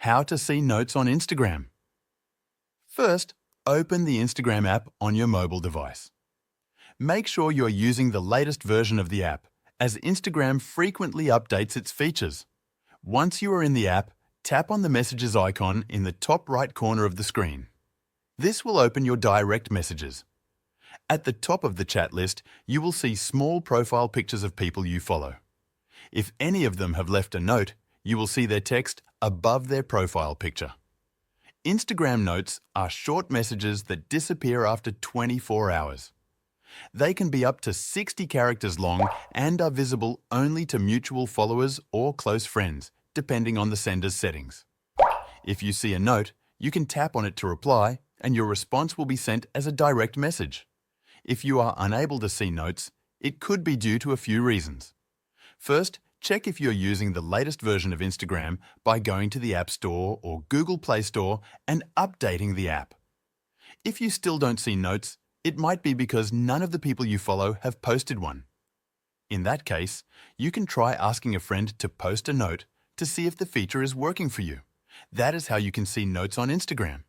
How to see notes on Instagram. First, open the Instagram app on your mobile device. Make sure you're using the latest version of the app, as Instagram frequently updates its features. Once you are in the app, tap on the messages icon in the top right corner of the screen. This will open your direct messages. At the top of the chat list, you will see small profile pictures of people you follow. If any of them have left a note, you will see their text above their profile picture. Instagram notes are short messages that disappear after 24 hours. They can be up to 60 characters long and are visible only to mutual followers or close friends, depending on the sender's settings. If you see a note, you can tap on it to reply, and your response will be sent as a direct message. If you are unable to see notes, it could be due to a few reasons. First, check if you're using the latest version of Instagram by going to the App Store or Google Play Store and updating the app. If you still don't see notes, it might be because none of the people you follow have posted one. In that case, you can try asking a friend to post a note to see if the feature is working for you. That is how you can see notes on Instagram.